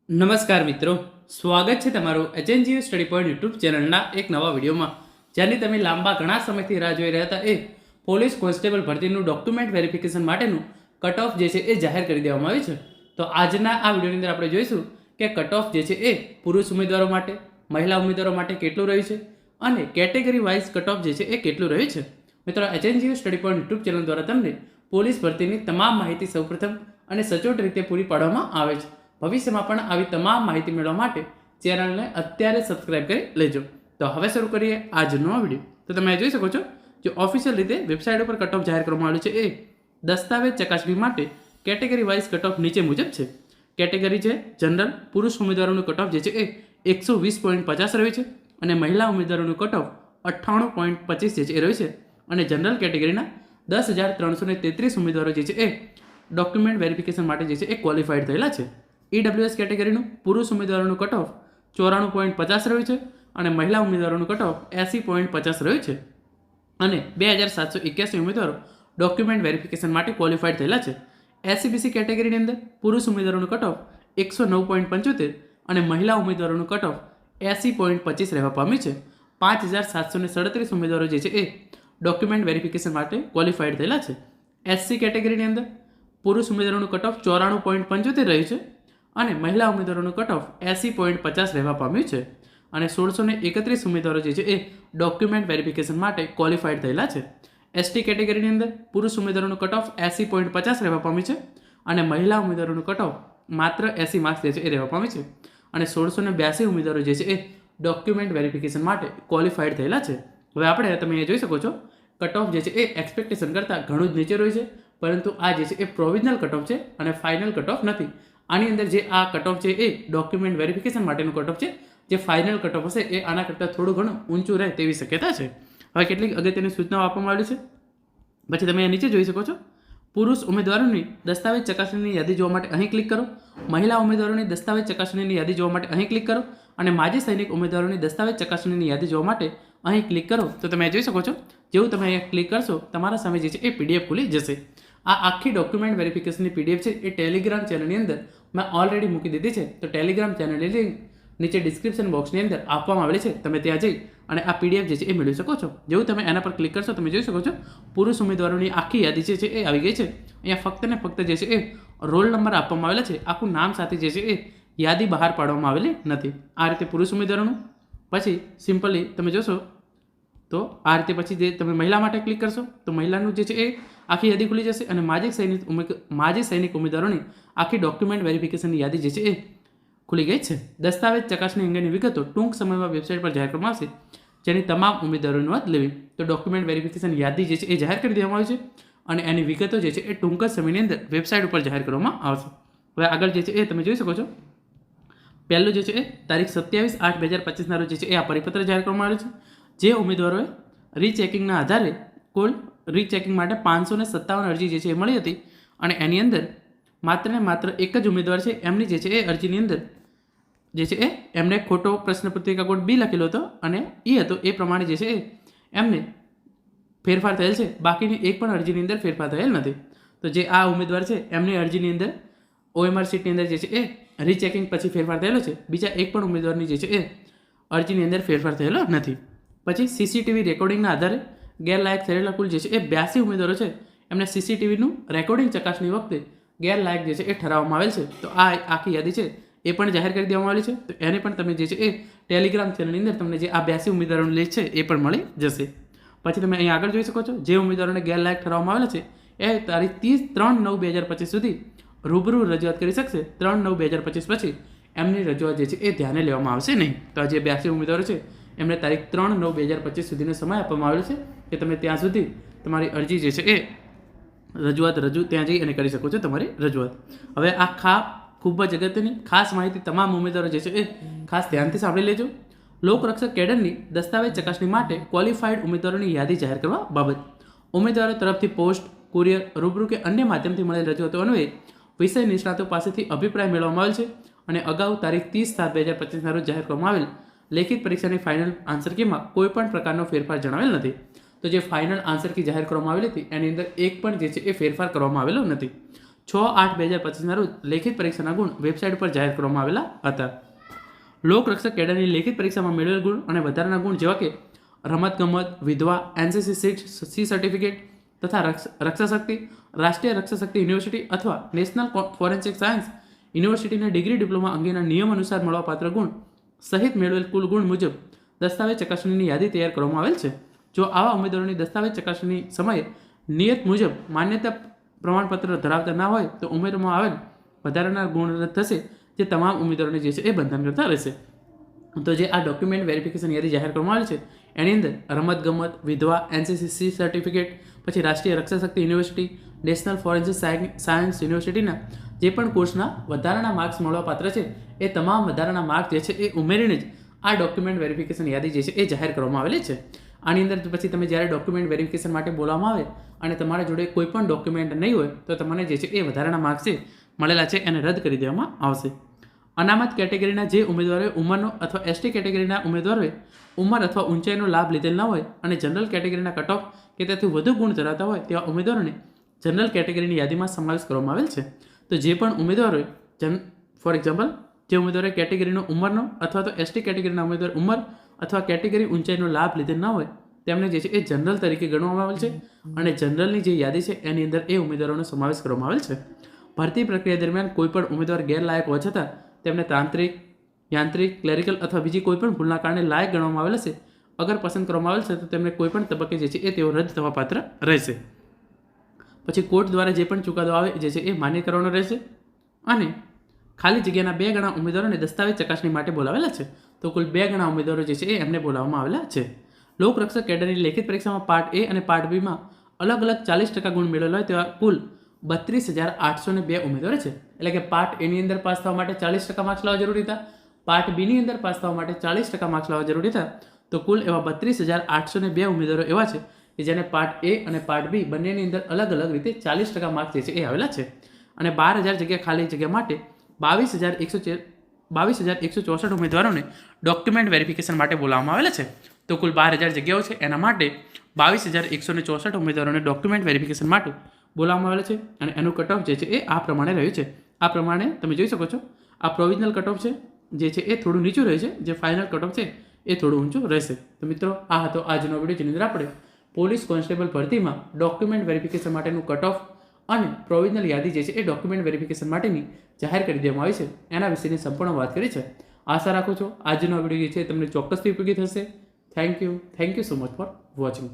નમસ્કાર મિત્રો, સ્વાગત છે તમારું એચએનજીયુ સ્ટડી પોઈન્ટ યુટ્યુબ ચેનલના એક નવા વિડીયોમાં. જેની તમે લાંબા ઘણા સમયથી રાહ જોઈ રહ્યા હતા એ પોલીસ કોન્સ્ટેબલ ભરતીનું ડોક્યુમેન્ટ વેરિફિકેશન માટેનું કટ ઓફ જે છે એ જાહેર કરી દેવામાં આવ્યું છે. તો આજના આ વિડીયોની અંદર આપણે જોઈશું કે કટ ઓફ જે છે એ પુરુષ ઉમેદવારો માટે, મહિલા ઉમેદવારો માટે કેટલું રહ્યું છે અને કેટેગરી વાઇઝ કટ ઓફ જે છે એ કેટલું રહ્યું છે. મિત્રો, HNGU study point YouTube channel દ્વારા તમને પોલીસ ભરતીની તમામ માહિતી સૌપ્રથમ અને સચોટ રીતે પૂરી પાડવામાં આવે છે. ભવિષ્યમાં પણ આવી તમામ માહિતી મેળવવા માટે ચેનલને અત્યારે સબસ્ક્રાઇબ કરી લેજો. તો હવે શરૂ કરીએ આજનો વિડીયો. તો તમે જોઈ શકો છો જે ઓફિશિયલ રીતે વેબસાઇટ ઉપર કટ ઓફ જાહેર કરવામાં આવ્યું છે એ દસ્તાવેજ ચકાસણી માટે કેટેગરી વાઇઝ કટ ઓફ નીચે મુજબ છે. કેટેગરી છે જનરલ. પુરુષ ઉમેદવારોનું કટ ઓફ જે છે એ 120.50 રહ્યું છે અને મહિલા ઉમેદવારોનું કટ ઓફ 98.25 જે છે એ રહ્યું છે. અને જનરલ કેટેગરીના 10,333 ઉમેદવારો જે છે એ ડોક્યુમેન્ટ વેરિફિકેશન માટે જે છે એ ક્વોલિફાઈડ થયેલા છે. ઈડબ્લ્યુએસ કેટેગરીનું પુરુષ ઉમેદવારોનું કટ ઓફ 94.50 રહ્યું છે અને મહિલા ઉમેદવારોનું કટ ઓફ 80.50 રહ્યું છે. અને 2,781 ઉમેદવારો ડોક્યુમેન્ટ વેરિફિકેશન માટે ક્વોલિફાઈડ થયેલા છે. એસસીબીસી કેટેગરીની અંદર પુરુષ ઉમેદવારોનું કટ ઓફ 109.75 અને મહિલા ઉમેદવારોનું કટ ઓફ 80.25 રહેવા પામ્યું છે. 5,737 ઉમેદવારો જે છે એ ડોક્યુમેન્ટ વેરિફિકેશન માટે ક્વોલિફાઈડ થયેલા છે. એસસી કેટેગરીની અંદર પુરુષ ઉમેદવારોનું કટ ઓફ 94.75 રહ્યું છે અને મહિલા ઉમેદવારોનું કટ ઓફ 80.50 રહેવા પામ્યું છે. અને 1,631 ઉમેદવારો જે છે એ ડોક્યુમેન્ટ વેરિફિકેશન માટે ક્વોલિફાઈડ થયેલા છે. એસટી કેટેગરીની અંદર પુરુષ ઉમેદવારોનું કટ ઓફ 80.50 રહેવા પામ્યું છે અને મહિલા ઉમેદવારોનું કટ ઓફ માત્ર 80 માર્ક્સ જે છે એ રહેવા પામ્યું છે. અને 1,682 ઉમેદવારો જે છે એ ડોક્યુમેન્ટ વેરિફિકેશન માટે ક્વોલિફાઈડ થયેલા છે. હવે આપણે તમે એ જોઈ શકો છો કટ ઓફ જે છે એ એક્સપેક્ટેશન કરતાં ઘણું જ નીચે રહ્યું છે, પરંતુ આ જે છે એ પ્રોવિઝનલ કટ ઓફ છે અને ફાઇનલ કટ ઓફ નથી. આની અંદર જે આ કટ ઓફ છે એ ડોક્યુમેન્ટ વેરિફિકેશન માટેનું કટ ઓફ છે. જે ફાઇનલ કટ ઓફ હશે એ આના કરતાં થોડું ઘણું ઊંચું રહે તેવી શક્યતા છે. હવે કેટલીક અગત્યની સૂચનાઓ આપવામાં આવી છે. પછી તમે નીચે જોઈ શકો છો પુરુષ ઉમેદવારોની દસ્તાવેજ ચકાસણીની યાદી જોવા માટે અહીં ક્લિક કરો. મહિલા ઉમેદવારોની દસ્તાવેજ ચકાસણીની યાદી જોવા માટે અહીં ક્લિક કરો અને માજી સૈનિક ઉમેદવારોની દસ્તાવેજ ચકાસણીની યાદી જોવા માટે અહીં ક્લિક કરો. તો તમે જોઈ શકો છો જેવું તમે અહીંયા ક્લિક કરશો તમારા સામે જે છે એ પીડીએફ ખુલી જશે. આ આખી ડોક્યુમેન્ટ વેરિફિકેશનની પીડીએફ છે એ ટેલિગ્રામ ચેનલની અંદર મેં ઓલરેડી મૂકી દીધી છે. તો ટેલિગ્રામ ચેનલની લિંક નીચે ડિસ્ક્રિપ્શન બોક્સની અંદર આપવામાં આવેલી છે. તમે ત્યાં જઈ અને આ પીડીએફ જે છે એ મેળવી શકો છો. જેવું તમે એના પર ક્લિક કરશો તમે જોઈ શકો છો પુરુષ ઉમેદવારોની આખી યાદી જે છે એ આવી ગઈ છે. અહીંયા ફક્ત ને ફક્ત જે છે એ રોલ નંબર આપવામાં આવેલા છે. આખું નામ સાથે જે છે એ યાદી બહાર પાડવામાં આવેલી નથી. આ રીતે પુરુષ ઉમેદવારોનું. પછી સિમ્પલી તમે જોશો તો આ રીતે પછી જે તમે મહિલા માટે ક્લિક કરશો તો મહિલાનું જે છે એ આખી યાદી ખુલી જશે અને માજી સૈનિક ઉમેદવારોની આખી ડોક્યુમેન્ટ વેરિફિકેશનની યાદી જે છે એ ખુલી ગઈ છે. દસ્તાવેજ ચકાસણી અંગેની વિગતો ટૂંક સમયમાં વેબસાઇટ પર જાહેર કરવામાં આવશે, જેની તમામ ઉમેદવારોની નોંધ લેવી. તો ડોક્યુમેન્ટ વેરિફિકેશન યાદી જે છે એ જાહેર કરી દેવામાં આવી છે અને એની વિગતો જે છે એ ટૂંક જ સમયની અંદર વેબસાઇટ ઉપર જાહેર કરવામાં આવશે. હવે આગળ જે છે એ તમે જોઈ શકો છો પહેલું જે છે એ તારીખ 27/8/2025 રોજ જે છે એ આ પરિપત્ર જાહેર કરવામાં આવ્યો છે. જે ઉમેદવારોએ રીચેકિંગના આધારે કુલ રીચેકિંગ માટે 557 અરજી જે છે એ મળી હતી અને એની અંદર માત્ર ને માત્ર એક જ ઉમેદવાર છે એમની જે છે એ અરજીની અંદર જે છે એ એમને ખોટો પ્રશ્નપત્રિકા કોડ બી લખેલો હતો અને એ હતો એ પ્રમાણે જે છે એ એમને ફેરફાર થયેલ છે. બાકીની એક પણ અરજીની અંદર ફેરફાર થયેલ નથી. તો જે આ ઉમેદવાર છે એમની અરજીની અંદર ઓએમઆર સીટની અંદર જે છે એ રીચેકિંગ પછી ફેરફાર થયેલો છે. બીજા એક પણ ઉમેદવારની જે છે એ અરજીની અંદર ફેરફાર થયેલો નથી. પછી સીસીટીવી રેકોર્ડિંગના આધારે ગેરલાયક થયેલા કુલ જે છે એ 82 ઉમેદવારો છે એમને સીસીટીવીનું રેકોર્ડિંગ ચકાસણી વખતે ગેરલાયક જે છે એ ઠરાવવામાં આવેલ છે. તો આ આખી યાદી છે એ પણ જાહેર કરી દેવામાં આવેલી છે. તો એને પણ તમે જે છે એ ટેલિગ્રામ ચેનલની અંદર તમને જે આ 82 ઉમેદવારોની લિસ્ટ છે એ પણ મળી જશે. પછી તમે અહીં આગળ જોઈ શકો છો જે ઉમેદવારોને ગેરલાયક ઠરાવવામાં આવેલા છે એ તારીખ 3/9/2025 સુધી રૂબરૂ રજૂઆત કરી શકશે. 3/9/2025 પછી એમની રજૂઆત જે છે એ ધ્યાને લેવામાં આવશે નહીં. તો આ જે 82 ઉમેદવારો છે એમને તારીખ 3/9/2025 સુધીનો સમય આપવામાં આવેલો છે કે તમે ત્યાં સુધી તમારી અરજી જે છે એ ત્યાં જઈ અને કરી શકો છો તમારી રજૂઆત. હવે આ ખૂબ જ અગત્યની ખાસ માહિતી તમામ ઉમેદવારો જે છે એ ખાસ ધ્યાનથી સાંભળી લેજો. લોકરક્ષક કેડરની દસ્તાવેજ ચકાસણી માટે ક્વોલિફાઈડ ઉમેદવારોની યાદી જાહેર કરવા બાબત ઉમેદવારો તરફથી પોસ્ટ, કુરિયર, રૂબરૂ કે અન્ય માધ્યમથી મળેલ રજૂઆતો અન્વયે વિષય નિષ્ણાતો પાસેથી અભિપ્રાય મેળવવામાં આવેલ છે અને અગાઉ તારીખ 30/7/2025 રોજ જાહેર કરવામાં આવેલ લેખિત પરીક્ષાની ફાઇનલ આન્સર કીમાં કોઈ પણ પ્રકારનો ફેરફાર જણાવેલ નથી. તો જે ફાઇનલ આન્સર કી જાહેર કરવામાં આવેલી હતી એની અંદર એક પણ જે છે એ ફેરફાર કરવામાં આવેલો નથી. 6/8/2025 રોજ લેખિત પરીક્ષાના ગુણ વેબસાઇટ પર જાહેર કરવામાં આવેલા હતા. લોકરક્ષક કેડરની લેખિત પરીક્ષામાં મેળવેલ ગુણ અને વધારાના ગુણ જેવા કે રમતગમત, વિધવા, એનસીસી સી સર્ટિફિકેટ તથા રક્ષાશક્તિ, રાષ્ટ્રીય રક્ષાશક્તિ યુનિવર્સિટી અથવા નેશનલ ફોરેન્સિક સાયન્સ યુનિવર્સિટીના ડિગ્રી ડિપ્લોમા અંગેના નિયમ અનુસાર મળવાપાત્ર ગુણ સહિત મેળવેલ કુલ ગુણ મુજબ દસ્તાવેજ ચકાસણીની યાદી તૈયાર કરવામાં આવેલ છે. જો આવા ઉમેદવારોની દસ્તાવેજ ચકાસણી સમયે નિયત મુજબ માન્યતા પ્રમાણપત્ર ધરાવતા ના હોય તો ઉમેરવામાં આવેલ વધારાના ગુણ રદ થશે, જે તમામ ઉમેદવારોને જે છે એ બંધન કરતા રહેશે. તો જે આ ડોક્યુમેન્ટ વેરિફિકેશન યાદી જાહેર કરવામાં આવી છે એની અંદર રમતગમત, વિધવા, એનસીસી સર્ટિફિકેટ, પછી રાષ્ટ્રીય રક્ષાશક્તિ યુનિવર્સિટી, નેશનલ ફોરેન્સિક સાયન્સ યુનિવર્સિટીના જે પણ કોર્સના વધારાના માર્ક્સ મળવાપાત્ર છે એ તમામ વધારાના માર્ક્સ જે છે એ ઉમેરીને જ આ ડોક્યુમેન્ટ વેરિફિકેશન યાદી જે છે એ જાહેર કરવામાં આવેલી છે. આની અંદર પછી તમે જ્યારે ડોક્યુમેન્ટ વેરિફિકેશન માટે બોલાવવામાં આવે અને તમારા જોડે કોઈ પણ ડોક્યુમેન્ટ નહીં હોય તો તમને જે છે એ વધારાના માર્ક્સ છે મળેલા છે એને રદ કરી દેવામાં આવશે. અનામત કેટેગરીના જે ઉમેદવારોએ ઉંમરનો અથવા એસટી કેટેગરીના ઉમેદવારોએ ઉંમર અથવા ઊંચાઈનો લાભ લીધેલ ન હોય અને જનરલ કેટેગરીના કટ ઓફ કે તેથી વધુ ગુણ ધરાવતા હોય તેવા ઉમેદવારોને જનરલ કેટેગરીની યાદીમાં સમાવેશ કરવામાં આવેલ છે. તો જે પણ ઉમેદવારોએ ફોર એક્ઝામ્પલ જે ઉમેદવારોએ કેટેગરીનો ઉંમરનો અથવા તો એસટી કેટેગરીના ઉમેદવાર ઉંમર અથવા કેટેગરી ઊંચાઈનો લાભ લીધેલ ન હોય તેમને જે છે એ જનરલ તરીકે ગણવામાં આવેલ છે અને જનરલની જે યાદી છે એની અંદર એ ઉમેદવારોનો સમાવેશ કરવામાં આવેલ છે. ભરતી પ્રક્રિયા દરમિયાન કોઈપણ ઉમેદવાર ગેરલાયક હોવા છતાં તેમને તાંત્રિક, યાંત્રિક, ક્લેરિકલ અથવા બીજી કોઈપણ ભૂલના કારણે લાયક ગણવામાં આવેલ છે. અગર પસંદ કરવામાં આવેલ છે તો તેમને કોઈપણ તબક્કે જે છે એ તેઓ રદ થવા પાત્ર રહેશે. પછી કોર્ટ દ્વારા જે પણ ચુકાદો આવે જે છે એ માન્ય કરવાનો રહેશે. અને ખાલી જગ્યાના 2 ગણા ઉમેદવારોને દસ્તાવેજ ચકાસણી માટે બોલાવેલા છે. તો કુલ 2 ગણા ઉમેદવારો જે છે એ એમને બોલાવવામાં આવેલા છે. લોકરક્ષક કેડરની લેખિત પરીક્ષામાં પાર્ટ એ અને પાર્ટ બીમાં અલગ અલગ 40% ગુણ મેળવેલા હોય તેવા કુલ 32,802 ઉમેદવારો છે. એટલે કે પાર્ટ એની અંદર પાસ થવા માટે 40% માર્ક્સ લાવવા જરૂરી હતા, પાર્ટ બીની અંદર પાસ થવા માટે 40% માર્ક્સ લાવવા જરૂરી હતા. તો કુલ એવા 32,802 ઉમેદવારો એવા છે કે જેને પાર્ટ એ અને પાર્ટ બી બંનેની અંદર અલગ અલગ રીતે 40% માર્ક્સ જે છે એ આવેલા છે. અને 12,000 જગ્યા ખાલી જગ્યા માટે 22,164 ઉમેદવારોને ડોક્યુમેન્ટ વેરિફિકેશન માટે બોલાવવામાં આવેલા છે. તો કુલ 12,000 જગ્યાઓ છે એના માટે 22,164 ઉમેદવારોને ડોક્યુમેન્ટ વેરિફિકેશન માટે બોલાવવામાં આવેલા છે. અને એનું કટ ઓફ જે છે એ આ પ્રમાણે રહ્યું છે. આ પ્રમાણે તમે જોઈ શકો છો આ પ્રોવિઝનલ કટ ઓફ છે જે છે એ થોડું નીચું રહે છે, જે ફાઇનલ કટ ઓફ છે એ થોડું ઊંચું રહેશે. તો મિત્રો આ હતો આજનો વિડીયો જેની અંદર આપણે પોલીસ કોન્સ્ટેબલ ભરતીમાં ડોક્યુમેન્ટ વેરિફિકેશન માટેનું કટ ઓફ અને પ્રોવિઝનલ યાદી જે છે એ ડોક્યુમેન્ટ વેરિફિકેશન માટેની જાહેર કરી દેવામાં આવી છે એના વિશેની સંપૂર્ણ વાત કરી છે. આશા રાખું છું આજનો વિડીયો જે છે તમને ચોક્કસથી ઉપયોગી થશે. Thank you so much for watching.